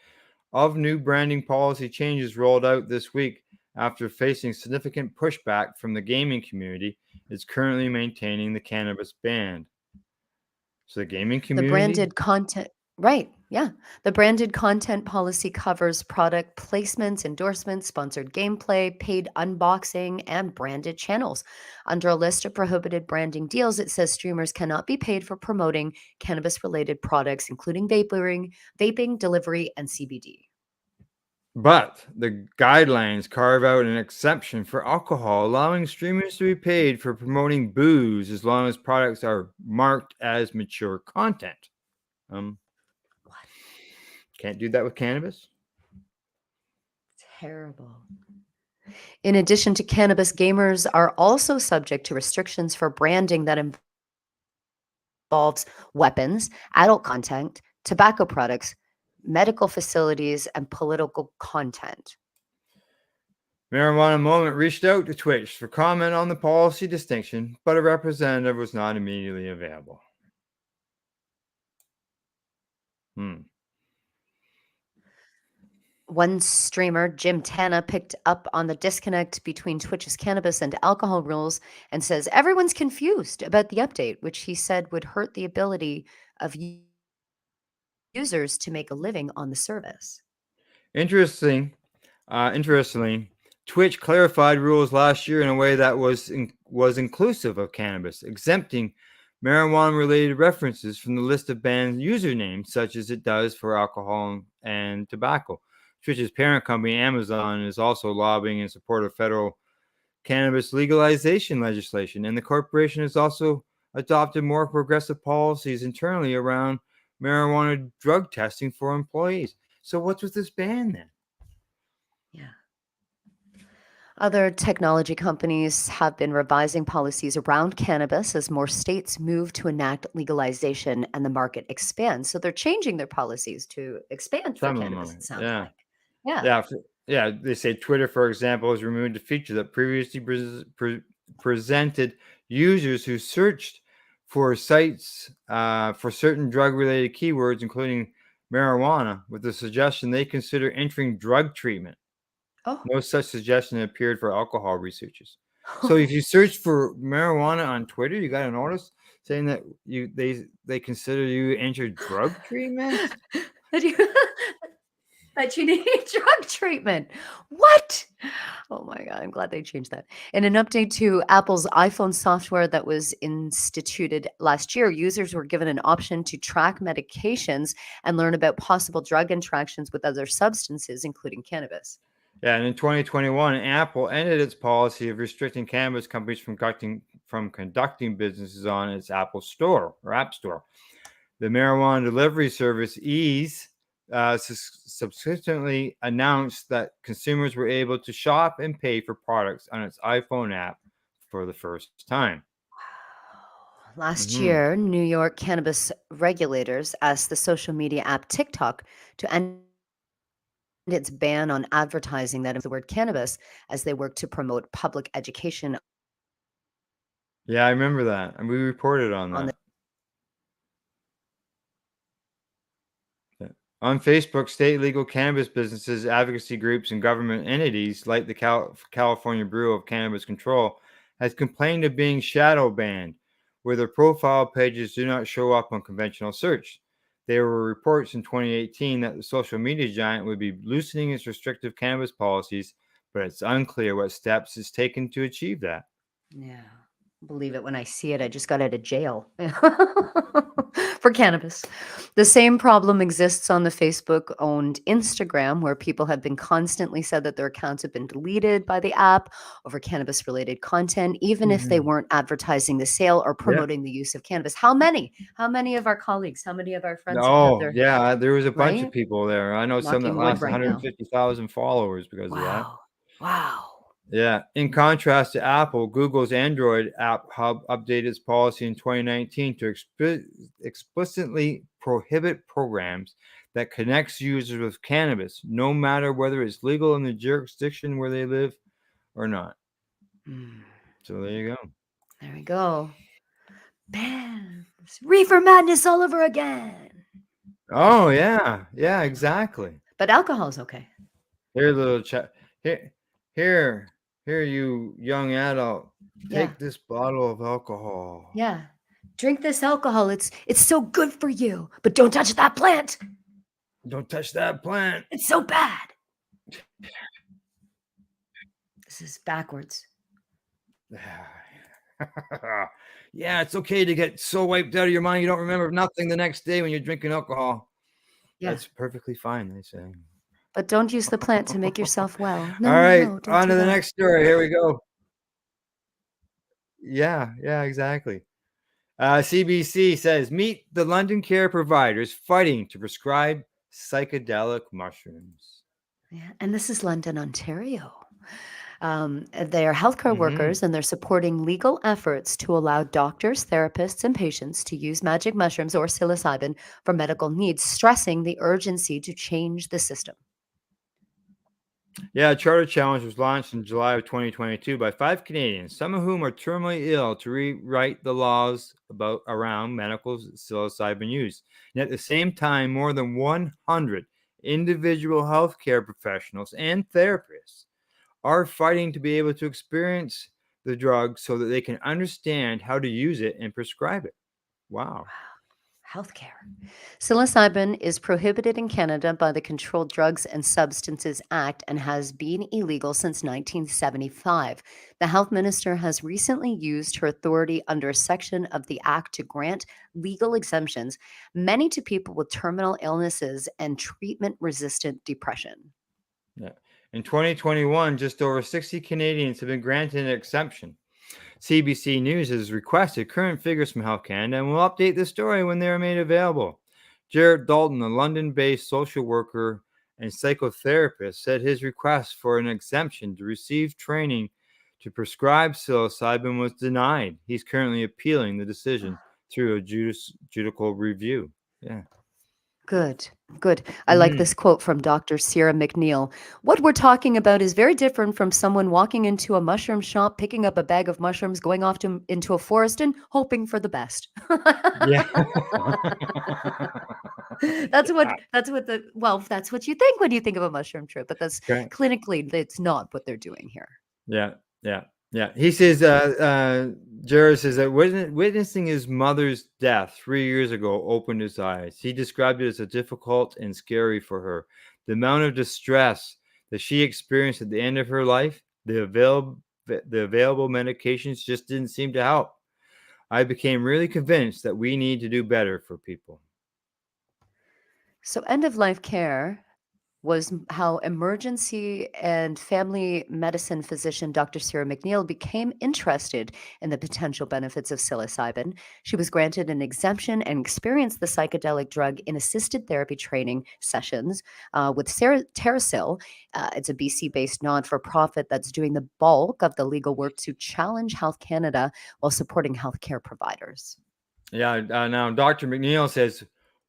of new branding policy changes rolled out this week after facing significant pushback from the gaming community, is currently maintaining the cannabis ban. So the gaming The community? branded content, right? Yeah. The branded content policy covers product placements, endorsements, sponsored gameplay, paid unboxing, and branded channels. Under a list of prohibited branding deals, it says streamers cannot be paid for promoting cannabis related products, including vaping, delivery, and CBD. But the guidelines carve out an exception for alcohol, allowing streamers to be paid for promoting booze as long as products are marked as mature content. What? Can't do that with cannabis? Terrible. In addition to cannabis, gamers are also subject to restrictions for branding that involves weapons, adult content, tobacco products, medical facilities, and political content. Marijuana Moment reached out to Twitch for comment on the policy distinction, but a representative was not immediately available. One streamer, Jim Tana, picked up on the disconnect between Twitch's cannabis and alcohol rules and says everyone's confused about the update, which he said would hurt the ability of users to make a living on the service. Interestingly, Twitch clarified rules last year in a way that was inclusive of cannabis, exempting marijuana-related references from the list of banned usernames, such as it does for alcohol and tobacco. Twitch's parent company, Amazon, is also lobbying in support of federal cannabis legalization legislation, and the corporation has also adopted more progressive policies internally around marijuana drug testing for employees. So what's with this ban then? Yeah. Other technology companies have been revising policies around cannabis as more states move to enact legalization and the market expands. So they're changing their policies to expand for Some of them cannabis, are, it sounds yeah. like. Yeah. Yeah. They say Twitter, for example, has removed a feature that previously presented users who searched for sites for certain drug-related keywords, including marijuana, with the suggestion they consider entering drug treatment. Oh. No such suggestion appeared for alcohol researchers. So if you search for marijuana on Twitter, you got a notice saying that they consider you entered drug treatment. that you need drug treatment. What? Oh my God, I'm glad they changed that. In an update to Apple's iPhone software that was instituted last year, users were given an option to track medications and learn about possible drug interactions with other substances, including cannabis. Yeah, and in 2021, Apple ended its policy of restricting cannabis companies from conducting businesses on its Apple Store or App Store. The marijuana delivery service Ease subsequently announced that consumers were able to shop and pay for products on its iPhone app for the first time. Last Mhm. year, New York cannabis regulators asked the social media app TikTok to end its ban on advertising that includes the word cannabis as they work to promote public education Yeah, I remember that, and we reported on on the that. Yeah. On Facebook, state legal cannabis businesses, advocacy groups, and government entities like the California Bureau of Cannabis Control has complained of being shadow banned, where their profile pages do not show up on conventional search. There were reports in 2018 that the social media giant would be loosening its restrictive cannabis policies, but it's unclear what steps it's taken to achieve that. Yeah. Believe it when I see it. I just got out of jail for cannabis. The same problem exists on the Facebook owned Instagram, where people have been constantly said that their accounts have been deleted by the app over cannabis related content, even if they weren't advertising the sale or Yeah. promoting the use of cannabis. How many? How many of our colleagues, how many of our friends have had Oh, their yeah, there was a bunch of right? people there. I know some that Knocking wood lost right now. 150,000 followers because of that. Wow. Wow. Yeah. In contrast to Apple, Google's Android app hub updated its policy in 2019 to explicitly prohibit programs that connects users with cannabis, no matter whether it's legal in the jurisdiction where they live or not. So there you go. There we go. Bam. It's reefer madness all over again. Oh yeah, yeah, exactly. But alcohol's okay. Here, little chat. Here, here, you young adult. Yeah. Take this bottle of alcohol. Yeah. Drink this alcohol. It's so good for you. But don't touch that plant. Don't touch that plant. It's so bad. This is backwards. Yeah, it's okay to get so wiped out of your mind you don't remember nothing the next day when you're drinking alcohol. Yeah. That's perfectly fine, they say. But don't use the plant to make yourself well. No, All right, no, don't on do to the that. next story. Here we go. Yeah, exactly. CBC says meet the London care providers fighting to prescribe psychedelic mushrooms. Yeah, and this is London, Ontario. They are healthcare workers and they're supporting legal efforts to allow doctors, therapists, and patients to use magic mushrooms or psilocybin for medical needs, stressing the urgency to change the system. Yeah, a charter challenge was launched in July of 2022 by 5 Canadians, some of whom are terminally ill, to rewrite the laws around medical psilocybin use. And at the same time, more than 100 individual healthcare professionals and therapists are fighting to be able to experience the drug so that they can understand how to use it and prescribe it. Wow. Healthcare. Psilocybin is prohibited in Canada by the Controlled Drugs and Substances Act and has been illegal since 1975. The health minister has recently used her authority under a section of the act to grant legal exemptions, many to people with terminal illnesses and treatment-resistant depression. Yeah. In 2021, just over 60 Canadians have been granted an exemption. CBC News has requested current figures from Health Canada and will update the story when they are made available. Jared Dalton, a London-based social worker and psychotherapist, said his request for an exemption to receive training to prescribe psilocybin was denied. He's currently appealing the decision through a judicial review. Yeah. Good, good. I like this quote from Dr. Sierra McNeil. What we're talking about is very different from someone walking into a mushroom shop, picking up a bag of mushrooms, going off into a forest and hoping for the best. Yeah. That's what you think when you think of a mushroom trip, but that's clinically, that's not what they're doing here. Yeah. He says, Jared says that witnessing his mother's death 3 years ago opened his eyes. He described it as a difficult and scary for her. The amount of distress that she experienced at the end of her life, the available medications just didn't seem to help. I became really convinced that we need to do better for people. So, end of life care was how emergency and family medicine physician Dr. Sarah McNeil became interested in the potential benefits of psilocybin. She was granted an exemption and experienced the psychedelic drug in assisted therapy training sessions with Sarah Terrasil. It's a BC-based non-for-profit that's doing the bulk of the legal work to challenge Health Canada while supporting healthcare providers. Yeah, now Dr. McNeil says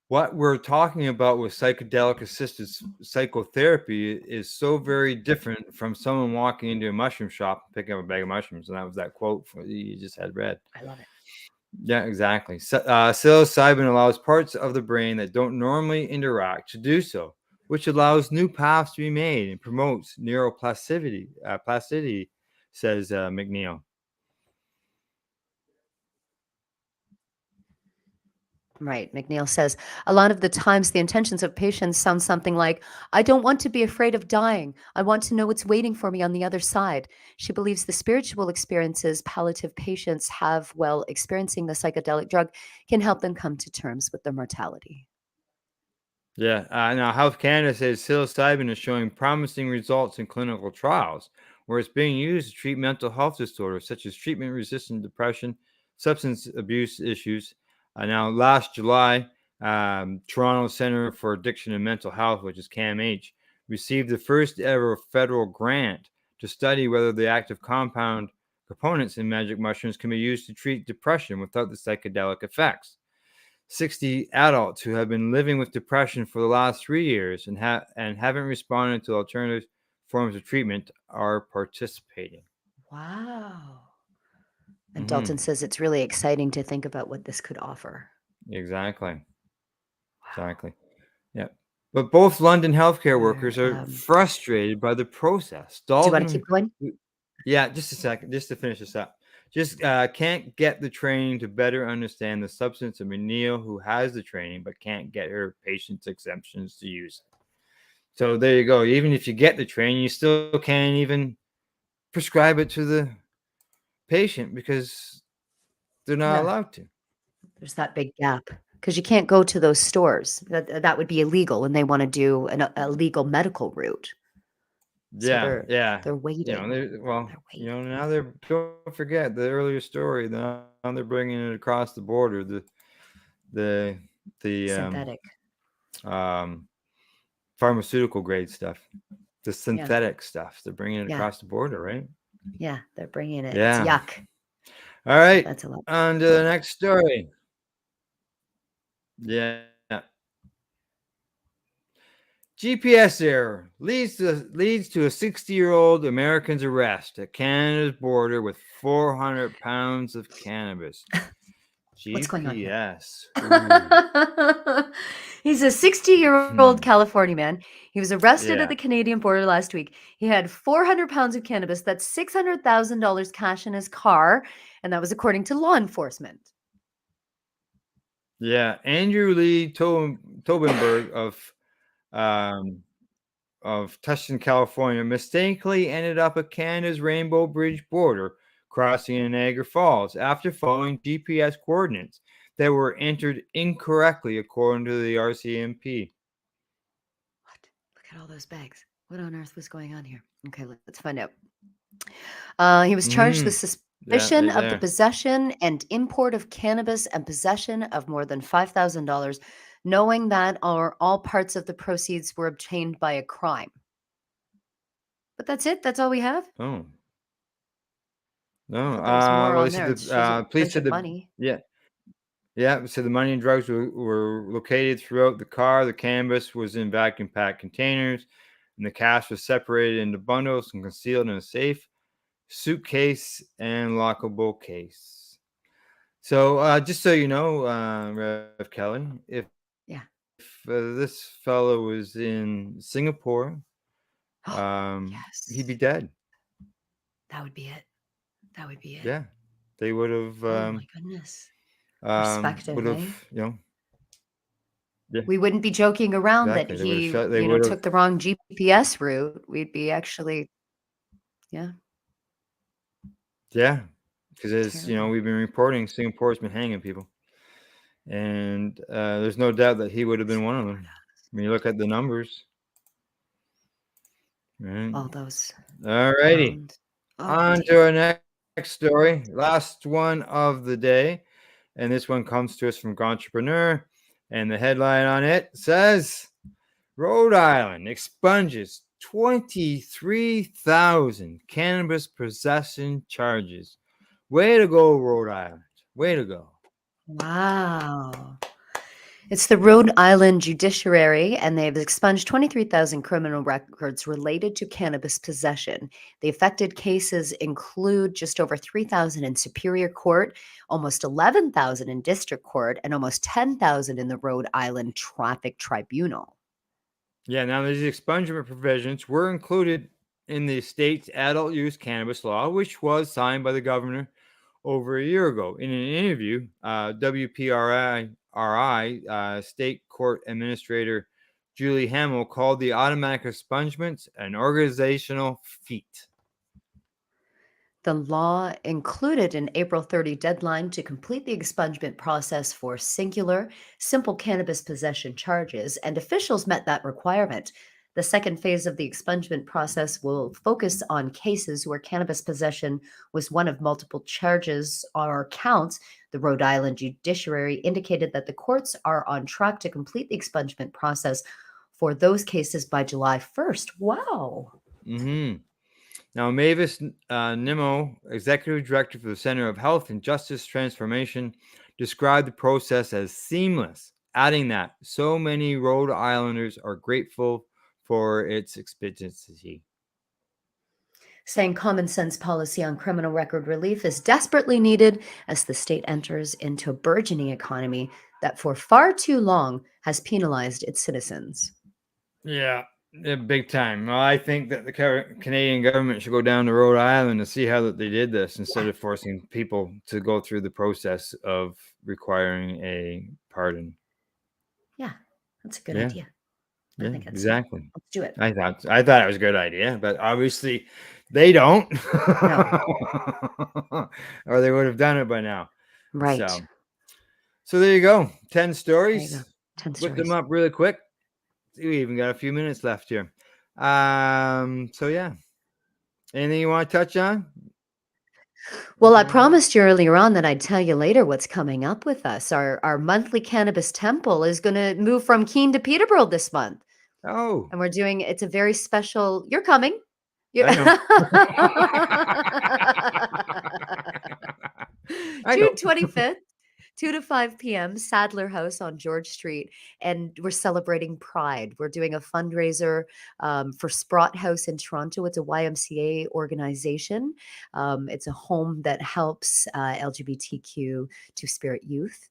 what we're talking about with psychedelic assisted psychotherapy is so very different from someone walking into a mushroom shop and picking up a bag of mushrooms. And that was that quote you just had read. I love it. Yeah, exactly. Psilocybin allows parts of the brain that don't normally interact to do so, which allows new paths to be made and promotes neuroplasticity, plasticity, says McNeil. Right. McNeil says a lot of the times the intentions of patients sound something like, I don't want to be afraid of dying. I want to know what's waiting for me on the other side. She believes the spiritual experiences palliative patients have while experiencing the psychedelic drug can help them come to terms with their mortality. Yeah. Now, Health Canada says psilocybin is showing promising results in clinical trials where it's being used to treat mental health disorders such as treatment resistant depression, substance abuse issues. Now, last July, Toronto Center for Addiction and Mental Health, which is CAMH, received the first ever federal grant to study whether the active compound components in magic mushrooms can be used to treat depression without the psychedelic effects. 60 adults who have been living with depression for the last 3 years and haven't responded to alternative forms of treatment are participating. Wow. And Hmm. Dalton says it's really exciting to think about what this could offer. Exactly. Exactly. Yeah. But both London healthcare Where, workers are frustrated by the process. do you want to Dalton, keep going? yeah, just a second, just to finish this up. Just can't get the training to better understand the substance of McNeil, who has the training, but can't get her patients' exemptions to use it. So there you go. Even if you get the training, you still can't even prescribe it to the patient because they're not Yeah. allowed to. There's that big gap because you can't go to those stores. That would be illegal, and they want to do a legal medical route. So Yeah, they're yeah. they're waiting. Well, They're waiting. now they're don't forget the earlier story. Now they're bringing it across the border. The the Synthetic. um, pharmaceutical grade stuff, the Yeah. synthetic stuff. They're bringing it Yeah. across the border, right? Yeah. They're bringing it. It's Yeah. yuck. All right. That's a lot. On to the next story. Yeah. GPS error leads to a 60-year-old American's arrest at Canada's border with 400 pounds of cannabis. What's going on here? GPS. Ooh. He's a 60-year-old Hmm. California man. He was arrested at Yeah. the Canadian border last week. He had 400 pounds of cannabis. That's $600,000 cash in his car, and that was according to law enforcement. Yeah. Andrew Lee Tobenberg um, of Tustin, California, mistakenly ended up at Canada's Rainbow Bridge border, crossing in Niagara Falls after following GPS coordinates that were entered incorrectly according to the RCMP. What? Look at all those bags. What on earth was going on here? Okay, let's find out. He was charged with Yeah, suspicion right of the there. possession and import of cannabis and possession of more than $5,000, knowing that all parts of the proceeds were obtained by a crime. But that's it? That's all we have? Oh I no. thought there was more Well, they on said there. It shows a police bunch said of money. so the money and drugs were located throughout the car. The cannabis was in vacuum packed containers, and the cash was separated into bundles and concealed in a safe, suitcase, and lockable case. So, just so you know, Rev Kelly, if Yeah. this fellow was in Singapore, he'd be Yes. dead. That would be it. That would be it. Yeah, they would have, Oh my goodness. Perspective, would eh? have, Yeah, We wouldn't be joking around that exactly. They would have he, shut. They you know, would have. took the wrong GPS route. We'd be actually, yeah, Yeah, because as terrible. we've been reporting, Singapore's been hanging people, and there's no doubt that he would have been one of them. When you look at the numbers, right? All those All righty. pounds. Oh, On dear. to our next story, last one of the day. And this one comes to us from Entrepreneur. And the headline on it says Rhode Island expunges 23,000 cannabis possession charges. Way to go, Rhode Island. Way to go. Wow. It's the Rhode Island Judiciary, and they've expunged 23,000 criminal records related to cannabis possession. The affected cases include just over 3,000 in Superior Court, almost 11,000 in District Court, and almost 10,000 in the Rhode Island Traffic Tribunal. Yeah, now these expungement provisions were included in the state's adult use cannabis law, which was signed by the governor over a year ago. In an interview, WPRI State Court Administrator Julie Hamill called the automatic expungements an organizational feat. The law included an April 30 deadline to complete the expungement process for singular, simple cannabis possession charges, and officials met that requirement. The second phase of the expungement process will focus on cases where cannabis possession was one of multiple charges or counts. The Rhode Island Judiciary indicated that the courts are on track to complete the expungement process for those cases by July 1st. Wow. Mm-hmm. Now, Mavis Nimmo, Executive Director for the Center of Health and Justice Transformation, described the process as seamless, adding that so many Rhode Islanders are grateful for its expediency. Saying common sense policy on criminal record relief is desperately needed as the state enters into a burgeoning economy that for far too long has penalized its citizens. Yeah, big time. Well, I think that the Canadian government should go down to Rhode Island to see how that they did this instead of forcing people to go through the process of requiring a pardon. Yeah, that's a good idea. I think that's exactly. Let's do it. I thought it was a good idea, but obviously they don't. No. Or they would have done it by now. Right. So there you go. 10 stories. There you go. 10 Put them stories. up really quick. We even got a few minutes left here. So yeah. Anything you want to touch on? Well, I promised you earlier on that I'd tell you later what's coming up with us. Our monthly cannabis temple is going to move from Keene to Peterborough this month. Oh. And we're doing it's a very special. You're coming. June 25th. 2 to 5 p.m., Sadler House on George Street, and we're celebrating Pride. We're doing a fundraiser for Sprott House in Toronto. It's a YMCA organization. It's a home that helps LGBTQ Two-Spirit youth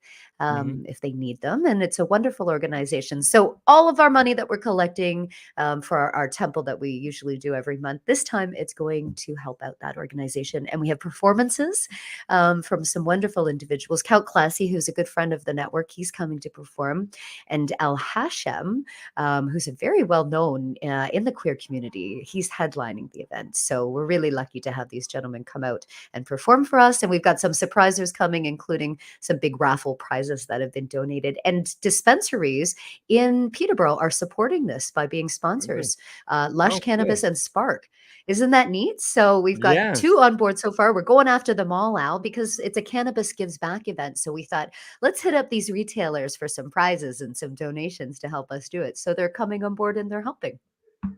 if they need them, and it's a wonderful organization. So all of our money that we're collecting for our temple that we usually do every month, this time it's going to help out that organization. And we have performances from some wonderful individuals. Count Classy, who's a good friend of the network, he's coming to perform. And Al Hashem, who's a very well-known in the queer community, he's headlining the event. So we're really lucky to have these gentlemen come out and perform for us. And we've got some surprisers coming, including some big raffle prizes that have been donated. And dispensaries in Peterborough are supporting this by being sponsors. Lush Cannabis and Spark. Isn't that neat? So we've got 2 on board so far. We're going after them all, Al, because it's a Cannabis Gives Back event. So we thought, let's hit up these retailers for some prizes and some donations to help us do it. So they're coming on board and they're helping.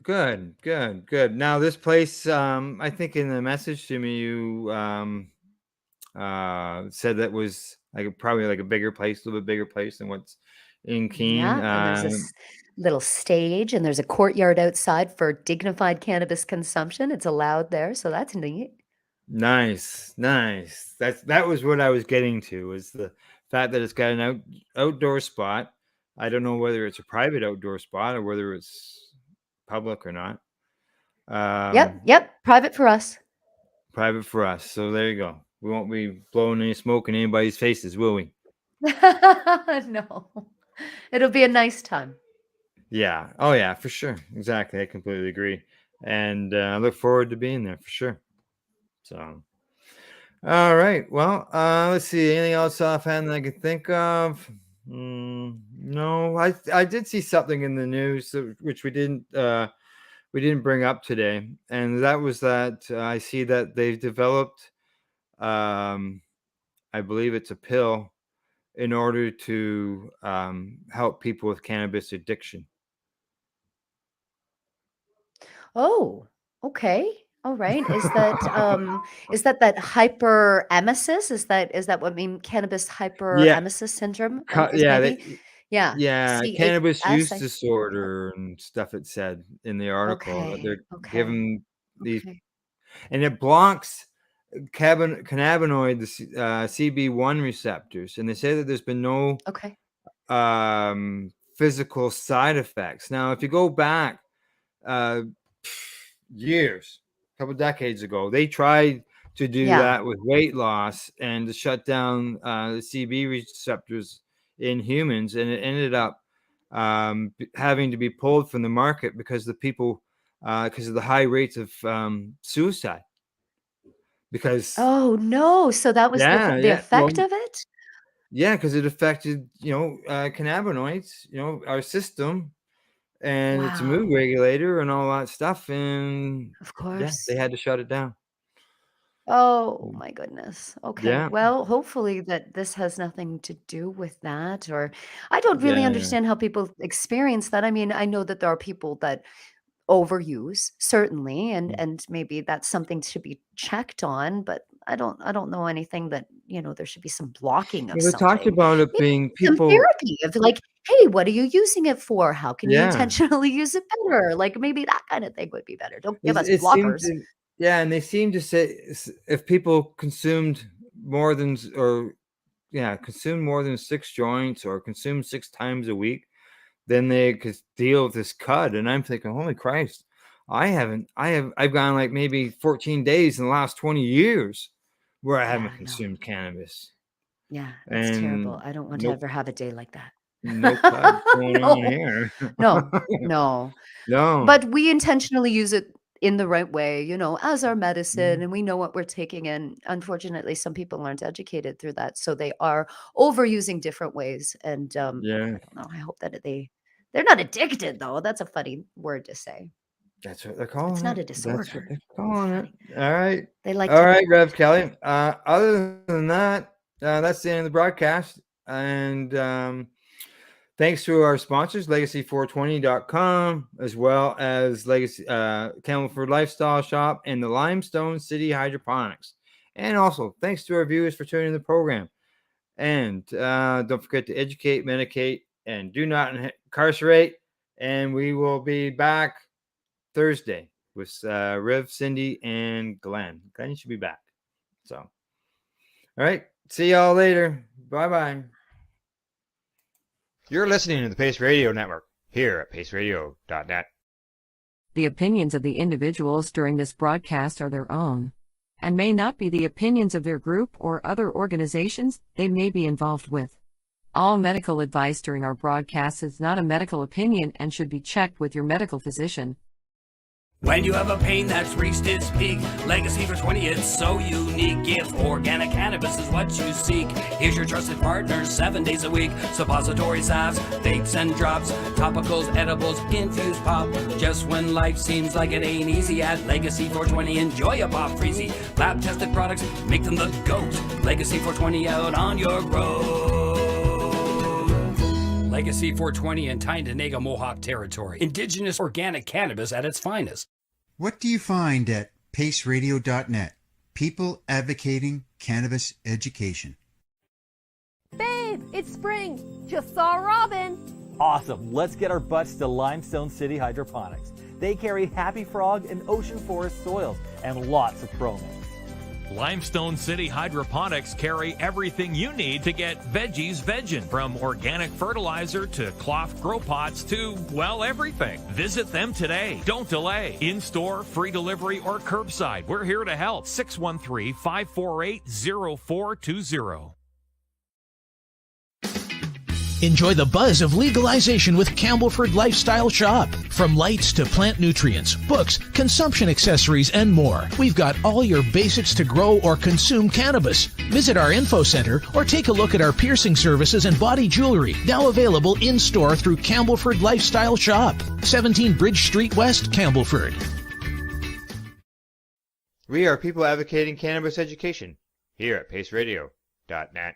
Good. Now this place, I think in the message to me, you said that was probably like a bigger place, a little bit bigger place than what's in Keene. Yeah, and there's this little stage and there's a courtyard outside for dignified cannabis consumption. It's allowed there, so that's neat. Nice. That was what I was getting to, was the fact that it's got an outdoor spot. I don't know whether it's a private outdoor spot or whether it's public or not. Yep, private for us. Private for us. So there you go. We won't be blowing any smoke in anybody's faces, will we? No. It'll be a nice time. Yeah. Oh, yeah, for sure. Exactly. I completely agree. And I look forward to being there for sure. So, all right. Well, let's see. Anything else offhand that I could think of? No, I did see something in the news which we didn't bring up today, and that was that I see that they've developed, I believe it's a pill in order to help people with cannabis addiction. Oh, okay. All right. Is that hyperemesis? Is that what mean cannabis Yeah, hyperemesis syndrome? Is yeah, maybe? Yeah. yeah, cannabis CHS. use disorder and stuff. It said in the article that Okay. they're Okay. giving these, Okay. and it blocks cannabinoid, the CB1 receptors, and they say that there's been no Okay. physical side effects. Now, if you go back uh, years, a couple decades ago, they tried to do Yeah. that with weight loss and to shut down the CB receptors in humans, and it ended up having to be pulled from the market because because of the high rates of suicide. Because Oh, no. So that was yeah, the yeah, well, effect of it? yeah, because it affected cannabinoids, our system, and it's a mood Wow. regulator and all that stuff, and Of yeah, they course. had to shut it down. Oh my goodness. Okay. Yeah, Well, hopefully that this has nothing to do with that. Or I don't really yeah, understand how people experience that. I mean, I know that there are people that overuse, certainly, and mm. maybe that's something to be checked on, but I don't know anything that, there should be some blocking of Yeah, we talked something. about it Maybe being some people. therapy of like, hey, what are you using it for? How can you Yeah, intentionally use it better? Like maybe that kind of thing would be better. Don't give us it seemed blockers. to, yeah, and they seem to say if people consumed more than or yeah, consume more than 6 joints or consume 6 times a week, then they could deal with this cud. And I'm thinking, holy Christ, I've gone like maybe 14 days in the last 20 years where I haven't Yeah, no. consumed cannabis. Yeah, it's terrible. And I don't want to nope, ever have a day like that. no cud going on No. here. No. No. No. But we intentionally use it in the right way, as our medicine, Mm, and we know what we're taking in. Unfortunately, some people aren't educated through that, so they are overusing different ways, and, yeah, I don't know, I hope that they're not addicted, though, that's a funny word to say. that's what they're It's calling not it. a That's what disorder. they're It's calling it. funny. All right. They like All to right, Rev Kelly. Other than that, that's the end of the broadcast. And thanks to our sponsors, legacy420.com, as well as Legacy Campbellford Lifestyle Shop and the Limestone City Hydroponics. And also, thanks to our viewers for tuning in the program. And don't forget to educate, medicate, and do not incarcerate. And we will be back Thursday with Rev, Cindy, and Glenn. Glenn should be back. So, all right. See y'all later. Bye-bye. You're listening to the Pace Radio Network here at paceradio.net. The opinions of the individuals during this broadcast are their own, and may not be the opinions of their group or other organizations they may be involved with. All medical advice during our broadcast is not a medical opinion and should be checked with your medical physician. When you have a pain that's reached its peak, Legacy for 20, it's so unique. If organic cannabis is what you seek, here's your trusted partner 7 days a week. Suppository salves, vapes and drops, topicals, edibles, infused pop. Just when life seems like it ain't easy, at Legacy 420, enjoy a pop freezy. Lab tested products, make them the GOAT. Legacy 420 out on your road. Legacy 420 in Tyndonega Mohawk territory. Indigenous organic cannabis at its finest. What do you find at paceradio.net? People advocating cannabis education. Babe, it's spring. Just saw Robin. Awesome. Let's get our butts to Limestone City Hydroponics. They carry happy frog and ocean forest soils and lots of pro mix. Limestone City Hydroponics carry everything you need to get veggies veggin', from organic fertilizer to cloth grow pots to, well, everything. Visit them today. Don't delay. In-store, free delivery, or curbside. We're here to help. 613-548-0420. Enjoy the buzz of legalization with Campbellford Lifestyle Shop. From lights to plant nutrients, books, consumption accessories, and more, we've got all your basics to grow or consume cannabis. Visit our info center or take a look at our piercing services and body jewelry, now available in-store through Campbellford Lifestyle Shop, 17 Bridge Street West, Campbellford. We are people advocating cannabis education here at paceradio.net.